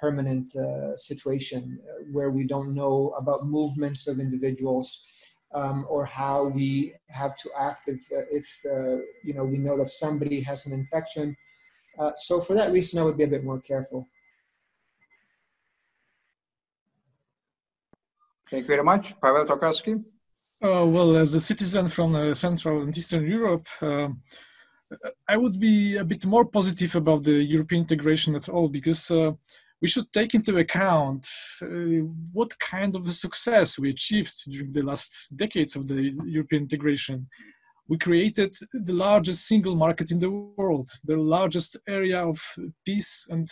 permanent situation where we don't know about movements of individuals or how we have to act if we know that somebody has an infection. So for that reason, I would be a bit more careful. Thank you very much. Pavel Tokarski. Well, as a citizen from Central and Eastern Europe, I would be a bit more positive about the European integration at all, because we should take into account what kind of a success we achieved during the last decades of the European integration. we created the largest single market in the world, the largest area of peace and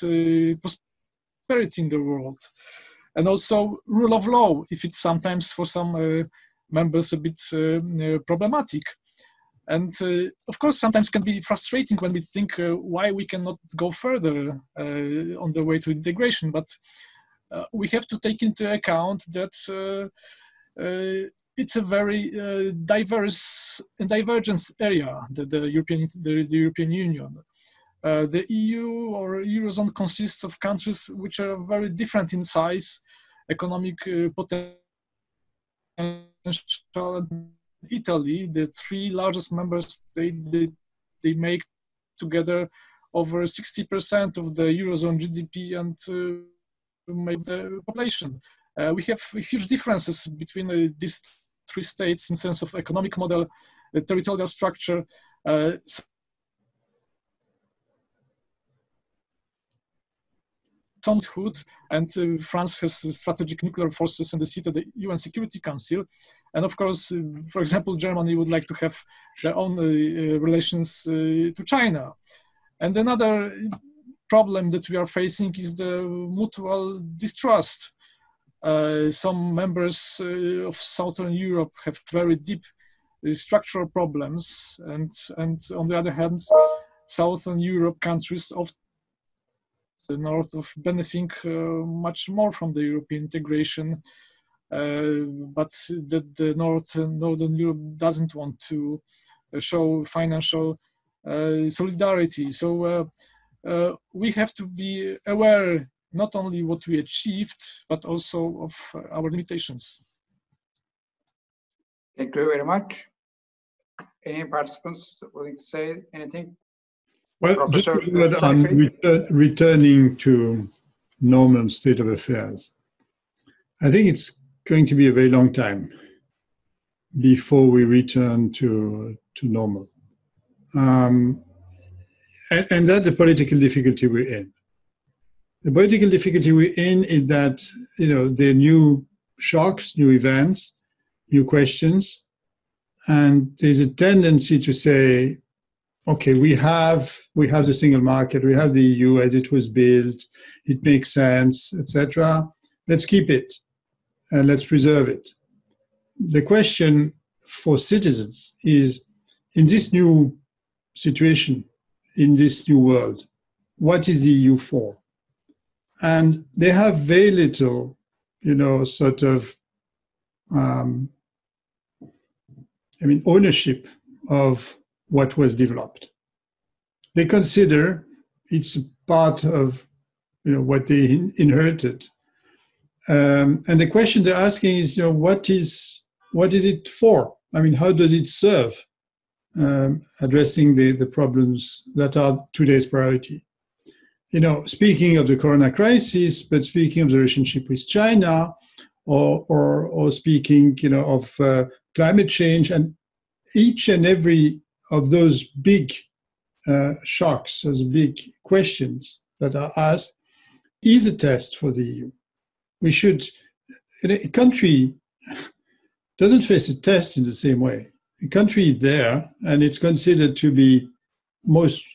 prosperity in the world. And also rule of law, if it's sometimes for some members a bit problematic. And of course, sometimes can be frustrating when we think why we cannot go further on the way to integration. But we have to take into account that it's a very diverse and divergence area, the European Union. The EU or Eurozone consists of countries which are very different in size, economic potential. Italy, the three largest members, they make together over 60% of the Eurozone GDP and make the population. We have huge differences between these three states in sense of economic model, territorial structure. And France has strategic nuclear forces and the seat of the UN Security Council. And of course, for example, Germany would like to have their own relations to China. And another problem that we are facing is the mutual distrust. Some members of Southern Europe have very deep structural problems. And on the other hand, Southern Europe countries of the north of benefiting much more from the European integration, but the Northern Europe doesn't want to show financial solidarity. So we have to be aware not only what we achieved, but also of our limitations. Thank you very much. Any participants willing to say anything? Well, Professor just on returning to normal state of affairs, I think it's going to be a very long time before we return to normal. And that's the political difficulty we're in. The political difficulty we're in is that, there are new shocks, new events, new questions, and there's a tendency to say, okay, we have the single market, we have the EU as it was built, it makes sense, etc. Let's keep it and let's preserve it. The question for citizens is, in this new situation, in this new world, what is the EU for? And they have very little, ownership of what was developed. They consider it's a part of what they inherited. And the question they're asking is, what is it for? How does it serve addressing the problems that are today's priority? Speaking of the corona crisis, but speaking of the relationship with China, or speaking, of climate change, and each and every of those big shocks, those big questions that are asked, is a test for the EU. We should, a country doesn't face a test in the same way. A country is there, and it's considered to be most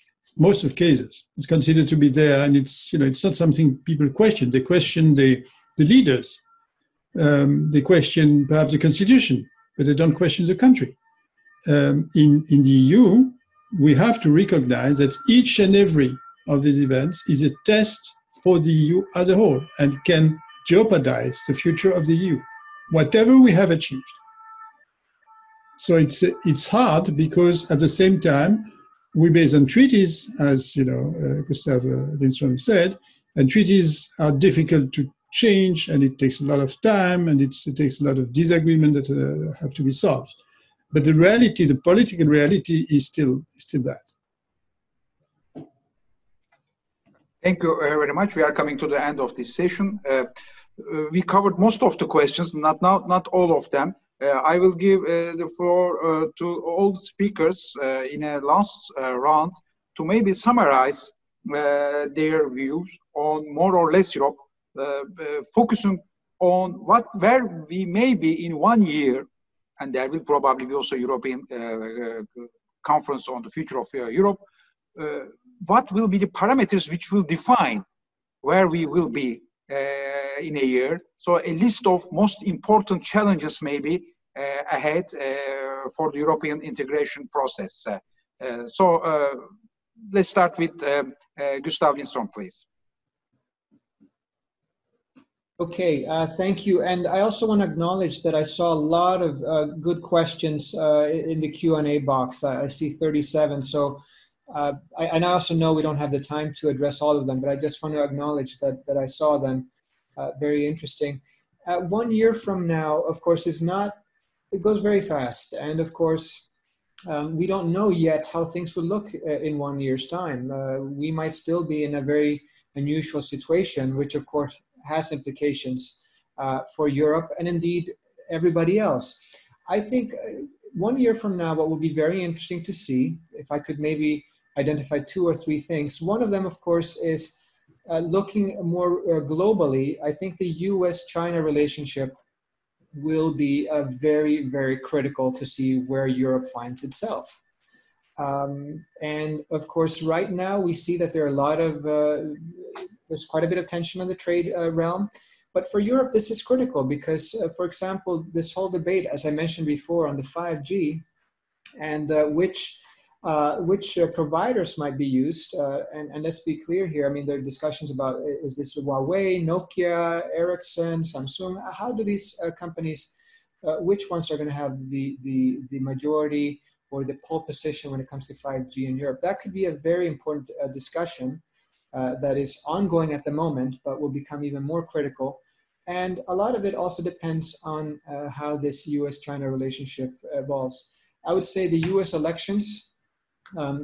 of cases. It's considered to be there, and it's not something people question. They question the leaders. They question perhaps the constitution, but they don't question the country. In the EU, we have to recognize that each and every of these events is a test for the EU as a whole and can jeopardize the future of the EU, whatever we have achieved. So it's hard because at the same time, we base on treaties, as Gustav Lindström said, and treaties are difficult to change, and it takes a lot of time, and it takes a lot of disagreement that have to be solved. But the reality, the political reality, is still that. Thank you very much. We are coming to the end of this session. We covered most of the questions, not all of them. I will give the floor to all the speakers in a last round to maybe summarize their views on more or less Europe, focusing on where we may be in 1 year and there will probably be also European conference on the future of Europe. What will be the parameters which will define where we will be in a year? So a list of most important challenges maybe ahead for the European integration process. Let's start with Gustav Lindström, please. Okay, thank you. And I also want to acknowledge that I saw a lot of good questions in the Q&A box. I see 37. So, and I also know we don't have the time to address all of them, but I just want to acknowledge that I saw them. Very interesting. 1 year from now, of course, it goes very fast. And of course, we don't know yet how things will look in 1 year's time. We might still be in a very unusual situation, which of course has implications for Europe and indeed everybody else. I think 1 year from now, what will be very interesting to see, if I could maybe identify 2 or 3 things. One of them, of course, is looking more globally. I think the US-China relationship will be very, very critical to see where Europe finds itself. And of course, right now we see that there are a lot of, there's quite a bit of tension in the trade realm. But for Europe, this is critical because, for example, this whole debate, as I mentioned before, on the 5G and which providers might be used. And let's be clear here. I mean, there are discussions about, is this Huawei, Nokia, Ericsson, Samsung? How do these companies, which ones are going to have the majority or the pole position when it comes to 5G in Europe? That could be a very important discussion that is ongoing at the moment, but will become even more critical. And a lot of it also depends on how this US-China relationship evolves. I would say the US elections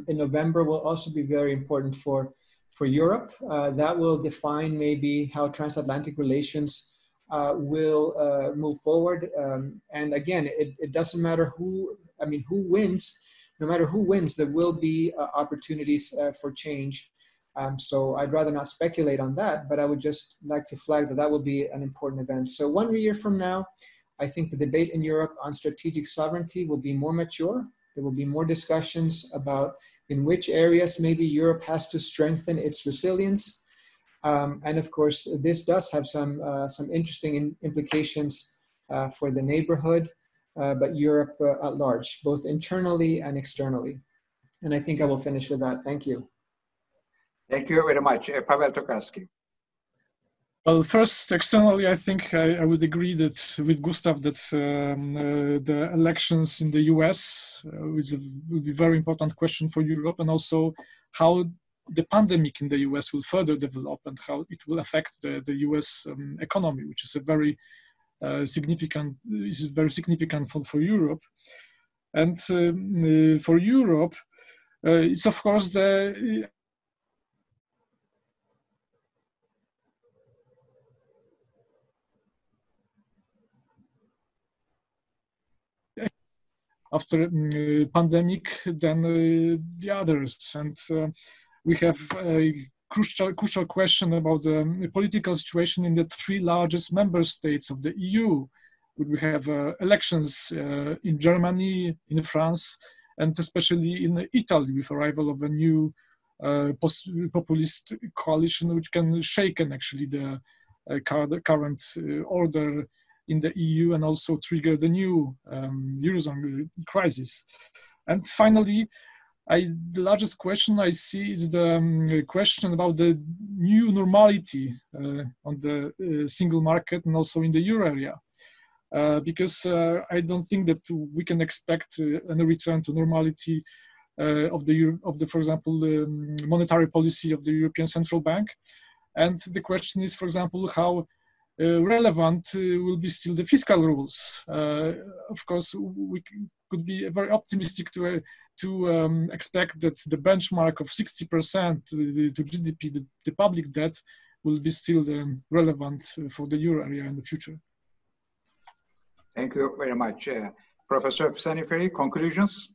in November will also be very important for Europe. That will define maybe how transatlantic relations will move forward. And again, it doesn't matter who wins. No matter who wins, there will be opportunities for change. So I'd rather not speculate on that, but I would just like to flag that will be an important event. So 1 year from now, I think the debate in Europe on strategic sovereignty will be more mature. There will be more discussions about in which areas maybe Europe has to strengthen its resilience. And of course, this does have some interesting implications for the neighborhood, but Europe at large, both internally and externally. And I think I will finish with that. Thank you. Thank you very much. Paweł Tokarski. Well, first, externally, I think I would agree that with Gustav that the elections in the US will be a very important question for Europe, and also how the pandemic in the US will further develop and how it will affect the US economy, which is a very significant for Europe. And for Europe, it's of course after pandemic than the others. And we have a crucial question about the political situation in the 3 largest member states of the EU. We have elections in Germany, in France, and especially in Italy with arrival of a new populist coalition, which can shake actually the current order in the EU and also trigger the new Eurozone crisis. And finally, the largest question I see is the question about the new normality on the single market and also in the euro area. Because I don't think that we can expect a return to normality of for example, the monetary policy of the European Central Bank. And the question is, for example, how relevant will be still the fiscal rules. Of course, we could be very optimistic to expect that the benchmark of 60% to GDP, the public debt, will be still relevant for the euro area in the future. Thank you very much. Professor Pisani-Ferry, conclusions?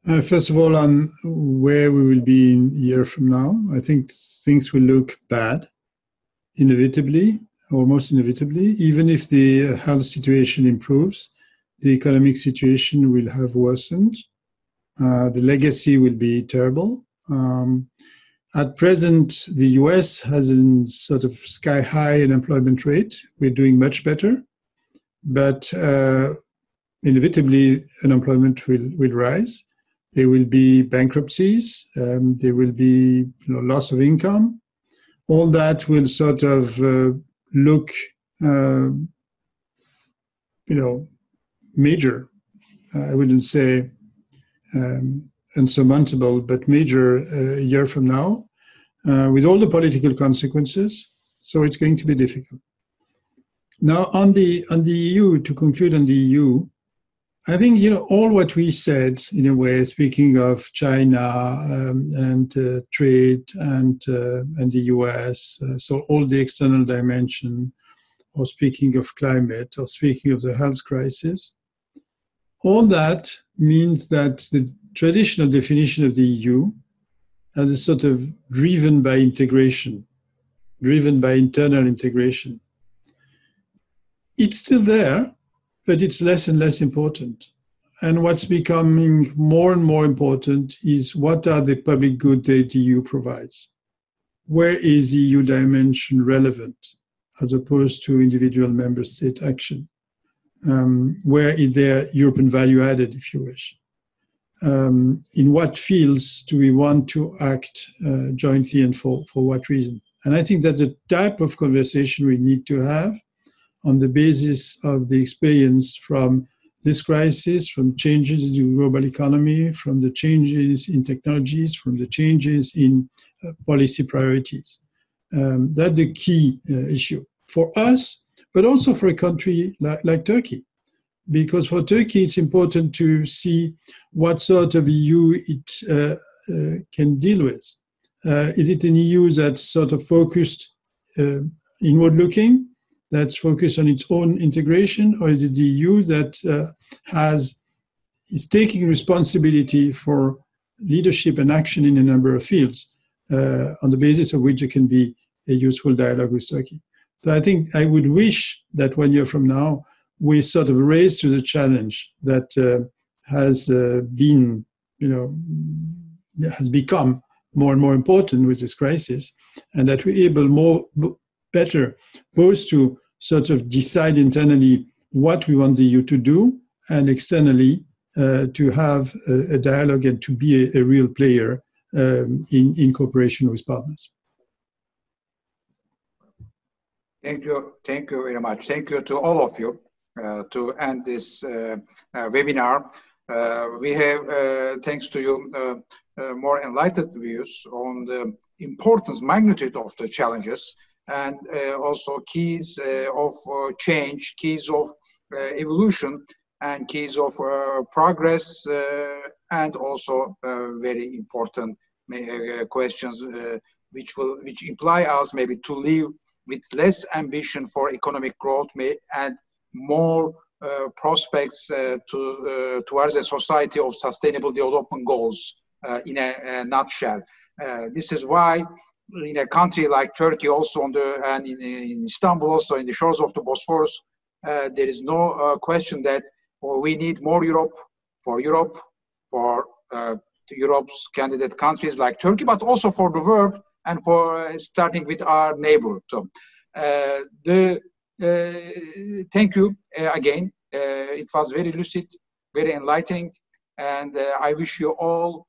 First of all, on where we will be in a year from now, I think things will look bad, inevitably, almost inevitably, even if the health situation improves. the economic situation will have worsened. The legacy will be terrible. At present, the US has a sort of sky-high unemployment rate. We're doing much better, but inevitably unemployment will rise. There will be bankruptcies. There will be loss of income. All that will sort of look, major. I wouldn't say insurmountable, but major a year from now, with all the political consequences. So it's going to be difficult. Now, on the EU, to conclude on the EU, I think all what we said, in a way, speaking of China and trade and the US, so all the external dimension, or speaking of climate, or speaking of the health crisis, all that means that the traditional definition of the EU as a sort of driven by integration, driven by internal integration. It's still there, but it's less and less important. And what's becoming more and more important is what are the public goods that the EU provides? Where is the EU dimension relevant as opposed to individual member state action? Where is there European value added, if you wish? In what fields do we want to act jointly, and for what reason? And I think that the type of conversation we need to have on the basis of the experience from this crisis, from changes in the global economy, from the changes in technologies, from the changes in policy priorities. That's the key issue for us, but also for a country like Turkey. Because for Turkey, it's important to see what sort of EU it can deal with. Is it an EU that's sort of focused inward-looking, that's focused on its own integration, or is it the EU that is taking responsibility for leadership and action in a number of fields, on the basis of which there can be a useful dialogue with Turkey? So I think I would wish that 1 year from now, we sort of raise to the challenge that has been, has become more and more important with this crisis, and that we're able better both to sort of decide internally what we want the EU to do, and externally to have a dialogue and to be a real player in cooperation with partners. Thank you very much. Thank you to all of you. To end this webinar, we have, thanks to you, more enlightened views on the importance, magnitude of the challenges, and also keys of change, keys of evolution, and keys of progress, and also very important questions which imply us maybe to live with less ambition for economic growth and more prospects towards a society of sustainable development goals in a nutshell. This is why in a country like Turkey, also and in Istanbul, also in the shores of the Bosphorus, there is no question that we need more Europe, for Europe's candidate countries like Turkey, but also for the world, and for starting with our neighborhood. So, thank you again. It was very lucid, very enlightening, and I wish you all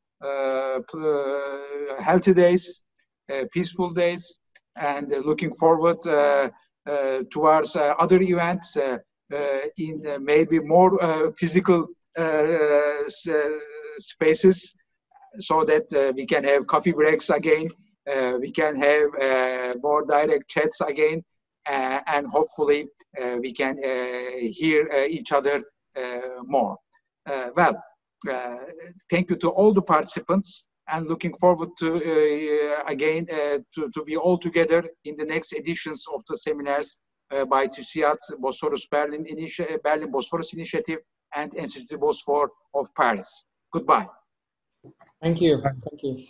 healthy days, peaceful days, and looking forward towards other events in maybe more physical spaces, so that we can have coffee breaks again, we can have more direct chats again, and hopefully we can hear each other more. Thank you to all the participants, and looking forward to again to be all together in the next editions of the seminars by TÜSİAD Bosphorus Berlin Bosphorus Initiative and Institut Bosphore of Paris. Goodbye. Thank you. Thank you.